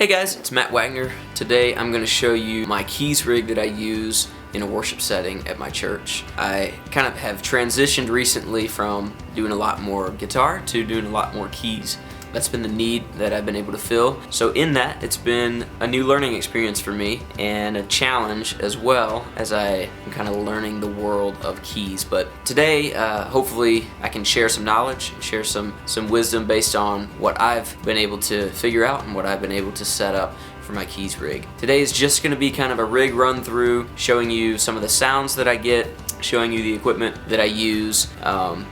Hey guys, it's Matt Wagner. Today I'm going to show you my keys rig that I use in a worship setting at my church. I kind of have transitioned recently from doing a lot more guitar to doing a lot more keys. That's been the need that I've been able to fill. So in that, it's been a new learning experience for me and a challenge as well as I am kind of learning the world of keys. But today, hopefully I can share some knowledge, share some wisdom based on what I've been able to figure out and what I've been able to set up for my keys rig. Today is just going to be kind of a rig run through, showing you some of the sounds that I get, showing you the equipment that I use,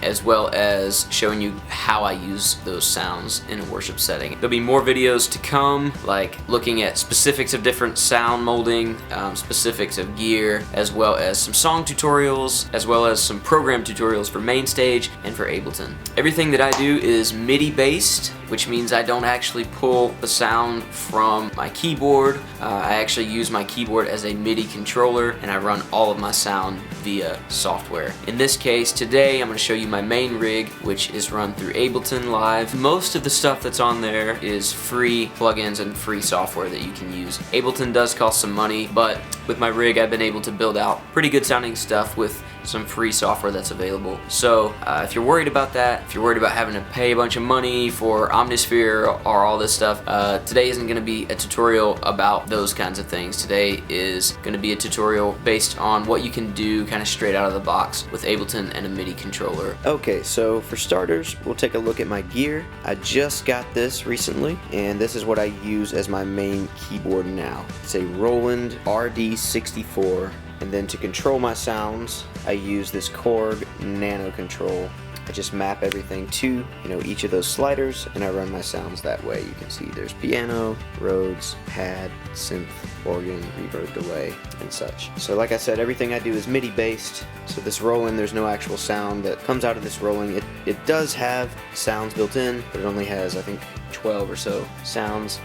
as well as showing you how I use those sounds in a worship setting. There'll be more videos to come, like looking at specifics of different sound molding, specifics of gear, as well as some song tutorials, as well as some program tutorials for Mainstage and for Ableton. Everything that I do is MIDI based, which means I don't actually pull the sound from my keyboard. I actually use my keyboard as a MIDI controller, and I run all of my sound via software. In this case, today I'm going to show you my main rig, which is run through Ableton Live. Most of the stuff that's on there is free plugins and free software that you can use. Ableton does cost some money, but with my rig I've been able to build out pretty good sounding stuff with some free software that's available. So if you're worried about that, if you're worried about having to pay a bunch of money for Omnisphere or all this stuff, today isn't going to be a tutorial about those kinds of things. Today is going to be a tutorial based on what you can do kind of straight out of the box with Ableton and a MIDI controller. Okay, so for starters, we'll take a look at my gear. I just got this recently, and this is what I use as my main keyboard now. It's a Roland RD64. And then to control my sounds, I use this Korg Nano Control. I just map everything to, each of those sliders, and I run my sounds that way. You can see there's piano, Rhodes, pad, synth, organ, reverb, delay, and such. So like I said, everything I do is MIDI based. So this Roland, there's no actual sound that comes out of this rolling. It does have sounds built in, but it only has, I think, 12 or so sounds.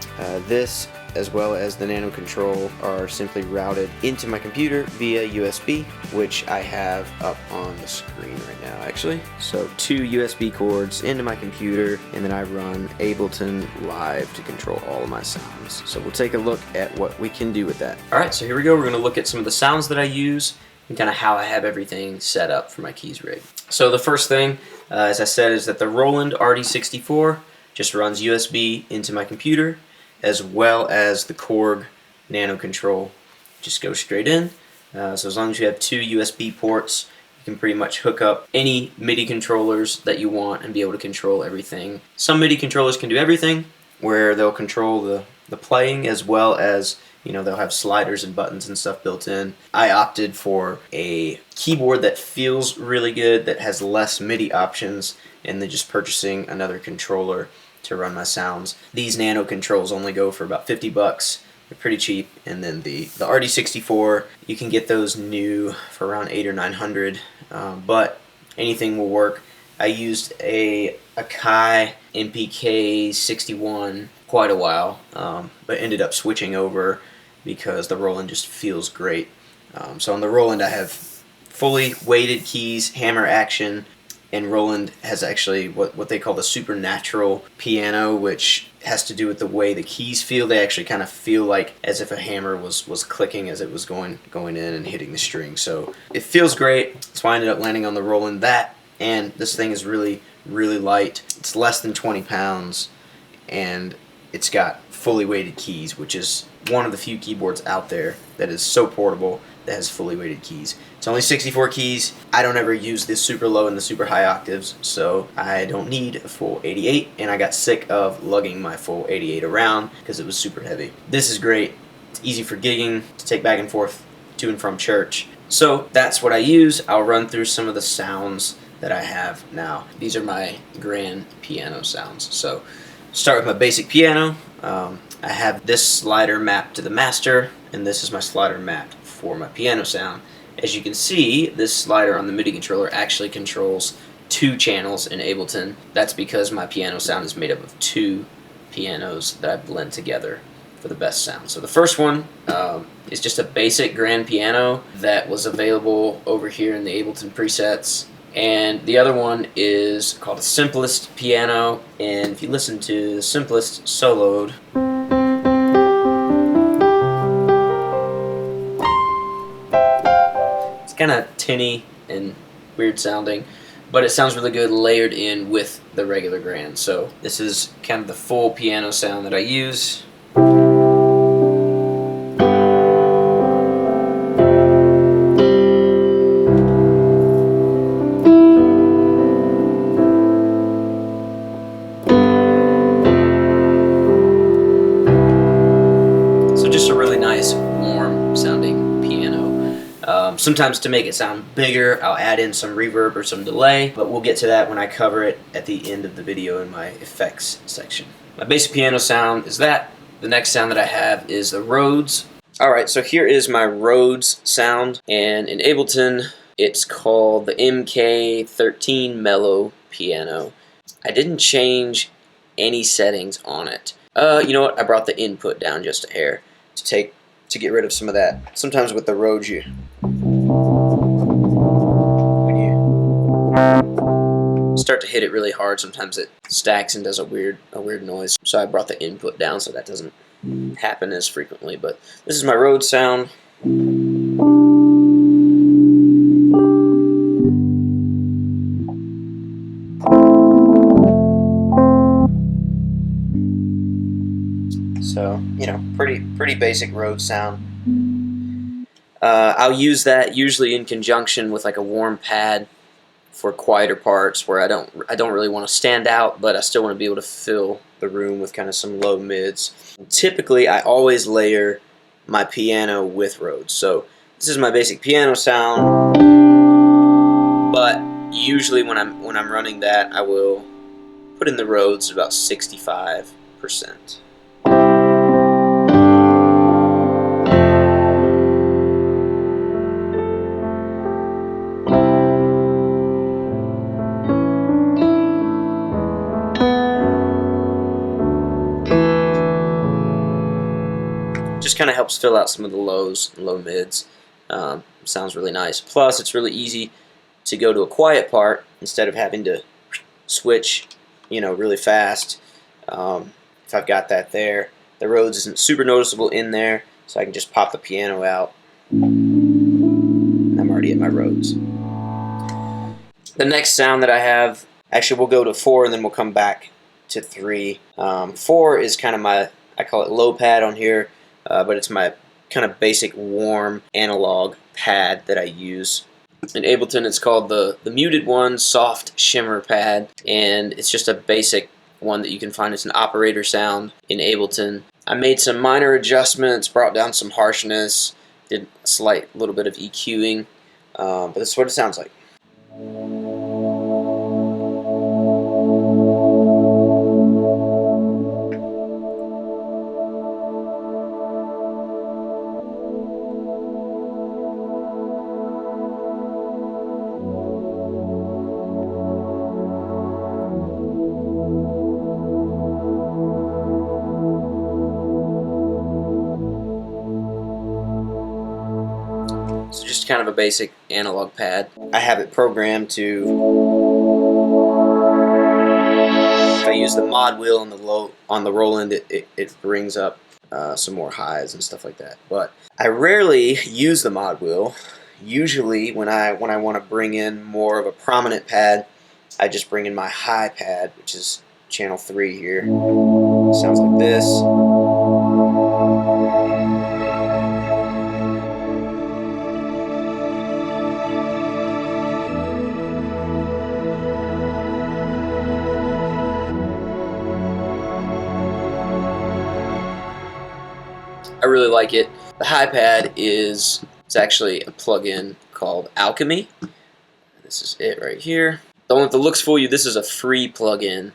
This, as well as the Nano Control, are simply routed into my computer via USB, which I have up on the screen right now actually. So 2 USB cords into my computer, and then I run Ableton Live to control all of my sounds. So we'll take a look at what we can do with that. Alright, so here we go. We're going to look at some of the sounds that I use and kind of how I have everything set up for my keys rig. So the first thing, as I said, is that the Roland RD64 just runs USB into my computer, as well as the Korg Nano Control just goes straight in. So as long as you have 2 USB ports, you can pretty much hook up any MIDI controllers that you want and be able to control everything. Some MIDI controllers can do everything, where they'll control the playing, as well as they'll have sliders and buttons and stuff built in. I opted for a keyboard that feels really good, that has less MIDI options, and then just purchasing another controller to run my sounds. These Nano controls only go for about 50 bucks. They're pretty cheap. And then the RD64, you can get those new for around 800 or 900, but anything will work. I used a Akai MPK 61 quite a while, but ended up switching over because the Roland just feels great. So on the Roland I have fully weighted keys, hammer action, and Roland has actually what they call the supernatural piano, which has to do with the way the keys feel. They actually kind of feel like as if a hammer was clicking as it was going in and hitting the string. So it feels great. That's why I ended up landing on the Roland. That, and this thing is really, really light. It's less than 20 pounds, and it's got fully weighted keys, which is one of the few keyboards out there that is so portable that has fully weighted keys. It's only 64 keys. I don't ever use the super low and the super high octaves, so I don't need a full 88, and I got sick of lugging my full 88 around because it was super heavy. This is great. It's easy for gigging, to take back and forth to and from church. So that's what I use. I'll run through some of the sounds that I have now. These are my grand piano sounds. So start with my basic piano. I have this slider mapped to the master, and this is my slider mapped for my piano sound. As you can see, this slider on the MIDI controller actually controls 2 channels in Ableton. That's because my piano sound is made up of 2 pianos that I blend together for the best sound. So the first one is just a basic grand piano that was available over here in the Ableton presets. And the other one is called a simplest piano, and if you listen to the simplest soloed, kind of tinny and weird sounding, but it sounds really good layered in with the regular grand. So this is kind of the full piano sound that I use. So just a really nice, warm sounding piano. Sometimes to make it sound bigger, I'll add in some reverb or some delay, but we'll get to that when I cover it at the end of the video in my effects section. My basic piano sound is that. The next sound that I have is the Rhodes. Alright, so here is my Rhodes sound, and in Ableton it's called the MK13 Mellow Piano. I didn't change any settings on it. You know what? I brought the input down just a hair to get rid of some of that. Sometimes with the Rhodes, when you start to hit it really hard, sometimes it stacks and does a weird noise. So I brought the input down so that doesn't happen as frequently. But this is my Rhodes sound. So, you know, pretty basic Rhodes sound. I'll use that usually in conjunction with like a warm pad for quieter parts where I don't really want to stand out, but I still want to be able to fill the room with kind of some low mids. Typically, I always layer my piano with Rhodes. So this is my basic piano sound, but usually when I'm running that, I will put in the Rhodes about 65%. Just kind of helps fill out some of the lows and low mids. Sounds really nice. Plus, it's really easy to go to a quiet part instead of having to switch, you know, really fast. If I've got that there, the Rhodes isn't super noticeable in there, so I can just pop the piano out. I'm already at my Rhodes. The next sound that I have, actually we'll go to 4 and then we'll come back to 3. 4 is kind of my, I call it low pad on here. But it's my kind of basic warm analog pad that I use. In Ableton it's called the muted one, soft shimmer pad, and it's just a basic one that you can find. It's an operator sound in Ableton. I made some minor adjustments, brought down some harshness, did a slight little bit of EQing, but this is what it sounds like. So just kind of a basic analog pad. I have it programmed to, if I use the mod wheel on the roll end, it brings up some more highs and stuff like that. But I rarely use the mod wheel. Usually when I want to bring in more of a prominent pad, I just bring in my high pad, which is channel 3 here. Sounds like this. I really like it. The high pad it's actually a plugin called Alchemy. This is it right here. Don't let the looks fool you. This is a free plugin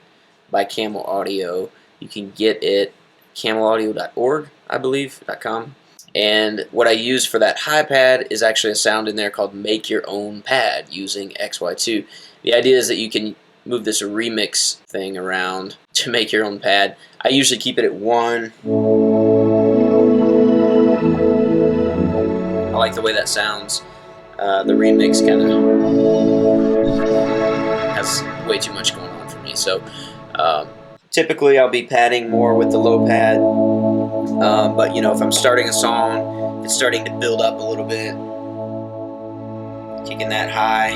by Camel Audio. You can get it camelaudio.org, I believe, .com. And what I use for that high pad is actually a sound in there called Make Your Own Pad using XY2. The idea is that you can move this remix thing around to make your own pad. I usually keep it at 1. I like the way that sounds. The remix kind of has way too much going on for me. So typically I'll be padding more with the low pad. But you know, if I'm starting a song, it's starting to build up a little bit, kicking that high,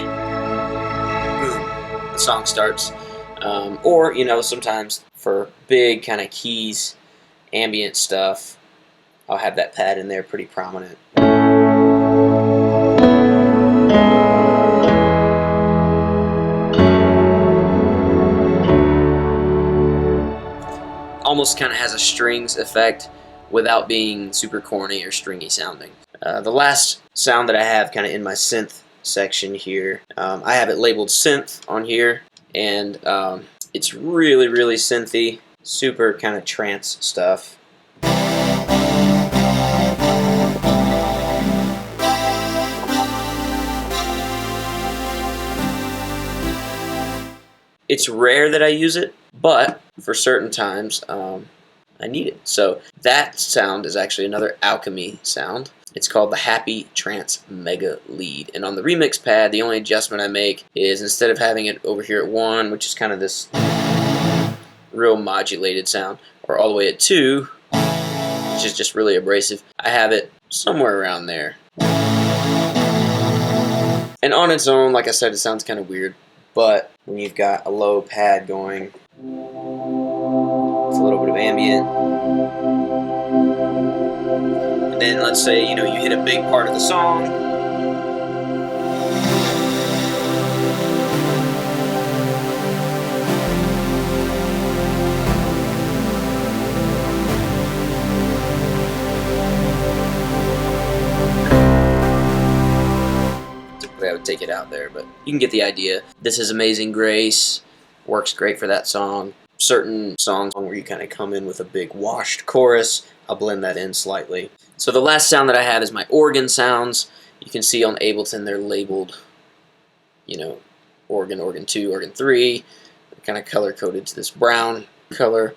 boom, the song starts. Or, you know, sometimes for big kind of keys, ambient stuff, I'll have that pad in there pretty prominent. Almost kind of has a strings effect without being super corny or stringy sounding. The last sound that I have kind of in my synth section here, I have it labeled synth on here, and it's really, really synthy, super kind of trance stuff. It's rare that I use it, but for certain times I need it. So that sound is actually another Alchemy sound. It's called the Happy Trance Mega Lead. And on the remix pad, the only adjustment I make is instead of having it over here at 1, which is kind of this real modulated sound, or all the way at 2, which is just really abrasive, I have it somewhere around there. And on its own, like I said, it sounds kind of weird, but when you've got a low pad going with a little bit of ambient, and then let's say, you know, you hit a big part of the song, I would take it out there, but you can get the idea. This is Amazing Grace, works great for that song. Certain songs where you kind of come in with a big washed chorus, I'll blend that in slightly. So the last sound that I have is my organ sounds. You can see on Ableton they're labeled, you know, organ, organ 2, organ 3, kind of color coded to this brown color.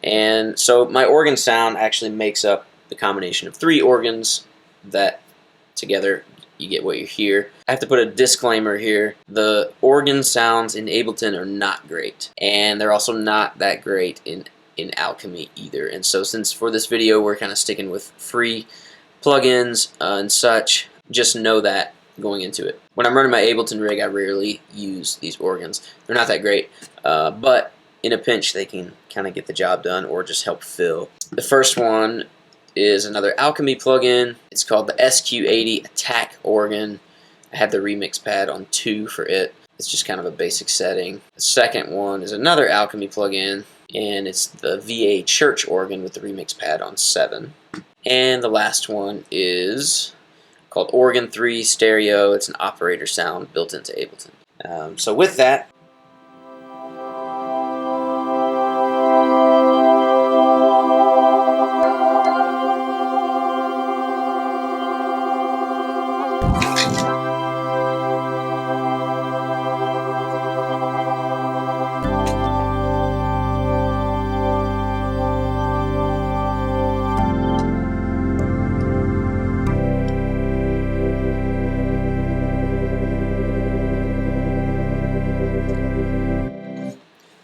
And so my organ sound actually makes up the combination of 3 organs that together you get what you hear. I have to put a disclaimer here. The organ sounds in Ableton are not great, and they're also not that great in Alchemy either. And so since for this video we're kind of sticking with free plugins and such, just know that going into it. When I'm running my Ableton rig, I rarely use these organs. They're not that great, but in a pinch they can kind of get the job done or just help fill. The first one is another Alchemy plugin. It's called the SQ80 Attack Organ. I have the remix pad on 2 for it. It's just kind of a basic setting. The second one is another Alchemy plugin, and it's the VA Church Organ with the remix pad on 7. And the last one is called Organ 3 Stereo. It's an operator sound built into Ableton. So with that,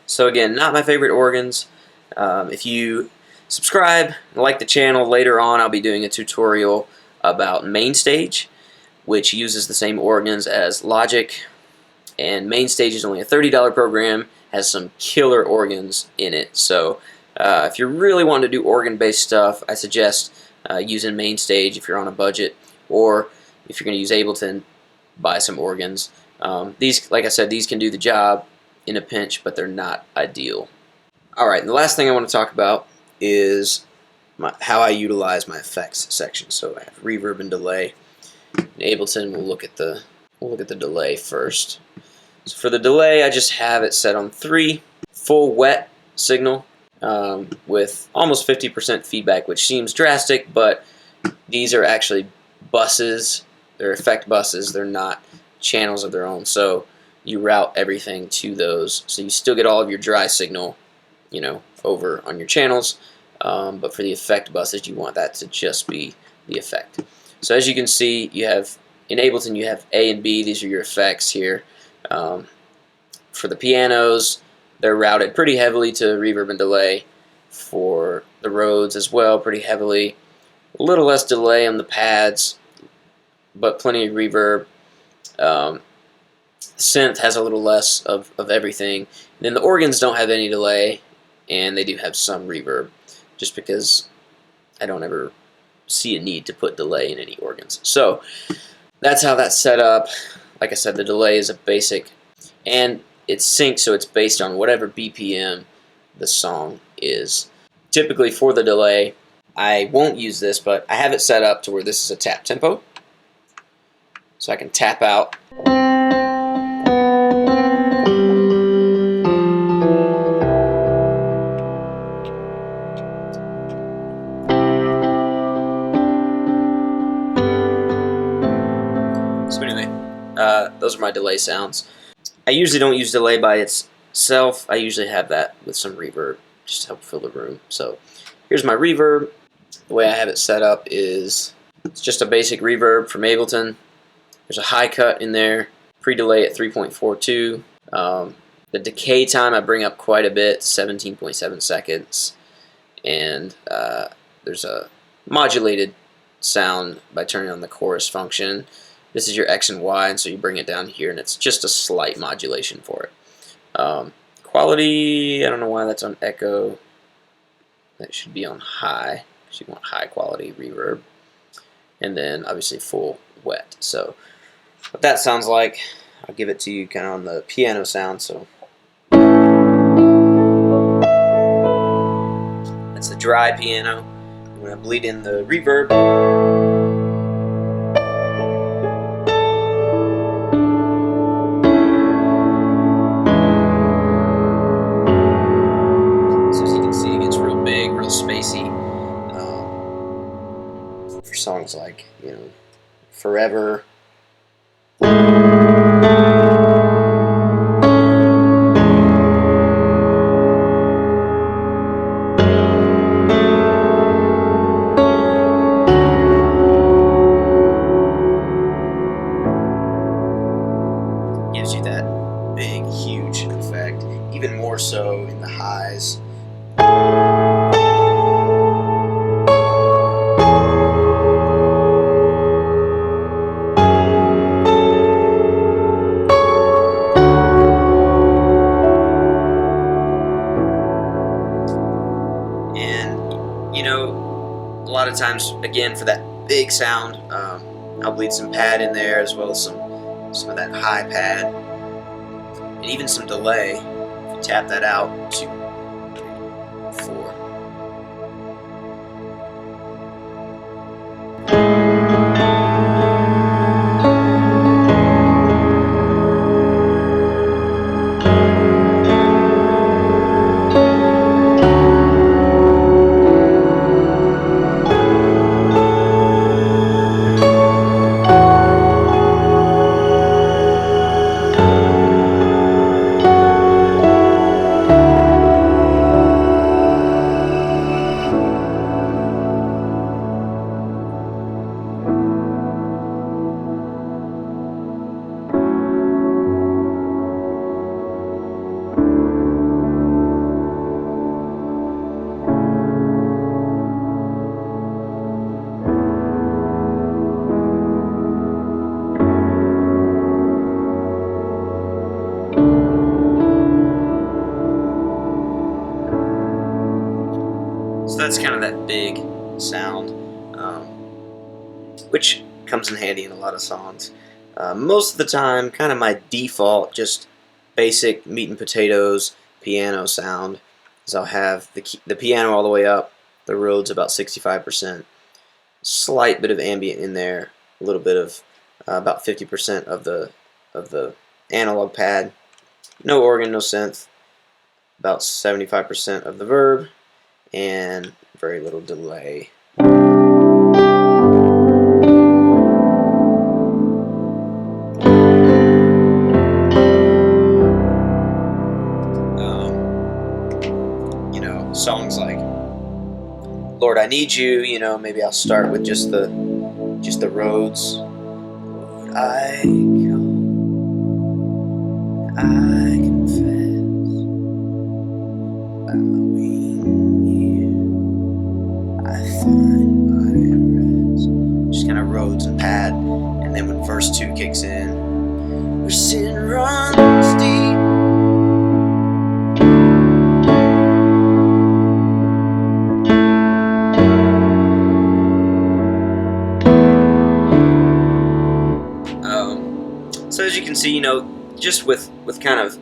so again, not my favorite organs. If you subscribe and like the channel, later on I'll be doing a tutorial about MainStage, which uses the same organs as Logic. And MainStage is only a $30 program, has some killer organs in it. So if you're really wanting to do organ-based stuff, I suggest using MainStage if you're on a budget, or if you're going to use Ableton, buy some organs. These, like I said, these can do the job in a pinch, but they're not ideal. Alright, and the last thing I want to talk about is how I utilize my effects section. So I have reverb and delay. In Ableton, we'll look at the delay first. So for the delay, I just have it set on 3, full wet signal with almost 50% feedback, which seems drastic, but these are actually buses. They're effect buses. They're not channels of their own. So you route everything to those, so you still get all of your dry signal, you know, over on your channels, but for the effect buses, you want that to just be the effect. So as you can see, you have in Ableton, you have A and B. These are your effects here. For the pianos, they're routed pretty heavily to reverb and delay. For the Rhodes as well, pretty heavily. A little less delay on the pads, but plenty of reverb. Synth has a little less of everything. And then the organs don't have any delay, and they do have some reverb, just because I don't ever see a need to put delay in any organs. So that's how that's set up. Like I said, the delay is a basic, and it's synced, so it's based on whatever BPM the song is. Typically for the delay, I won't use this, but I have it set up to where this is a tap tempo. So I can tap out. So anyway, those are my delay sounds. I usually don't use delay by itself. I usually have that with some reverb just to help fill the room. So here's my reverb. The way I have it set up is it's just a basic reverb from Ableton. There's a high cut in there, pre-delay at 3.42. The decay time I bring up quite a bit, 17.7 seconds. And there's a modulated sound by turning on the chorus function. This is your X and Y, and so you bring it down here, and it's just a slight modulation for it. Quality, I don't know why that's on echo. That should be on high, because you want high quality reverb. And then obviously full wet. So what that sounds like, I'll give it to you kind of on the piano sound. So that's the dry piano. I'm going to bleed in the reverb. So as you can see, it gets real big, real spacey. For songs like, you know, Forever. Gives you that big, huge effect, even more so in the highs. And, you know, a lot of times, again, for that big sound, I'll bleed some pad in there as well as some of that high pad, and even some delay. If you tap that out, 2, 3, 4. So that's kind of that big sound, which comes in handy in a lot of songs. Most of the time, kind of my default, just basic meat and potatoes piano sound, is I'll have the piano all the way up, the Rhodes about 65%, slight bit of ambient in there, a little bit of about 50% of the analog pad, no organ, no synth, about 75% of the verb, and very little delay. You know, songs like Lord, I Need You, you know, maybe I'll start with just the Rhodes. Lord, I come, I confess, bowing here, I find my rest. Just kind of Rhodes and pad, and then when verse 2 kicks in, where sin runs deep. So as you can see, just with kind of,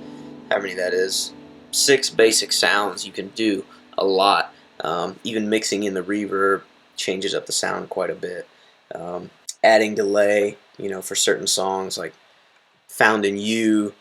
how many that is, 6 basic sounds, you can do a lot. Even mixing in the reverb changes up the sound quite a bit. Adding delay, for certain songs like Found in You.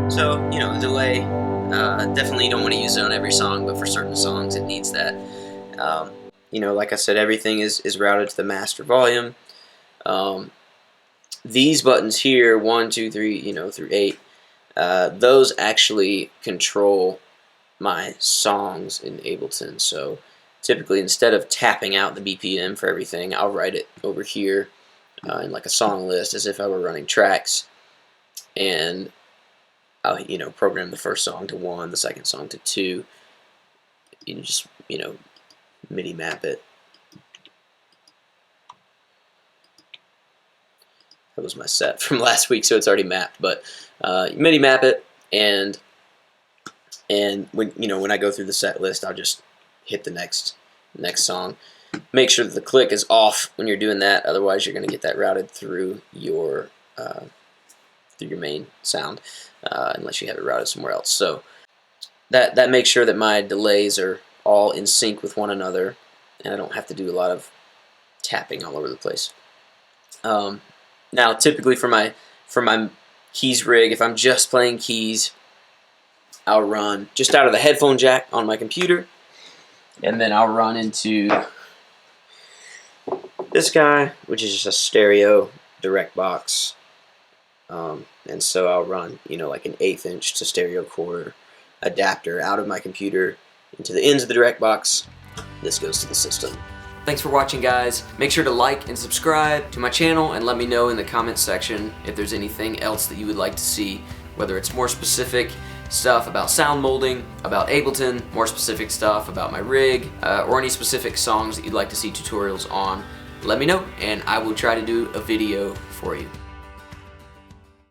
So, the delay, definitely you don't want to use it on every song, but for certain songs it needs that. Like I said, everything is routed to the master volume. These buttons here, 1, 2, 3, through 8, those actually control my songs in Ableton. So typically, instead of tapping out the BPM for everything, I'll write it over here in like a song list as if I were running tracks, and I'll program the first song to 1, the second song to 2. You just MIDI map it. That was my set from last week, so it's already mapped. But MIDI map it, and when I go through the set list, I'll just hit the next song. Make sure that the click is off when you're doing that, otherwise you're going to get that routed through your main sound, unless you have it routed somewhere else. So that makes sure that my delays are all in sync with one another, and I don't have to do a lot of tapping all over the place. Now, typically for my keys rig, if I'm just playing keys, I'll run just out of the headphone jack on my computer, and then I'll run into this guy, which is just a stereo direct box. And so I'll run, like an 1/8 inch to stereo core adapter out of my computer into the ends of the direct box. This goes to the system. Thanks for watching, guys. Make sure to like and subscribe to my channel, and let me know in the comments section if there's anything else that you would like to see, whether it's more specific stuff about sound molding, about Ableton, more specific stuff about my rig, or any specific songs that you'd like to see tutorials on. Let me know, and I will try to do a video for you.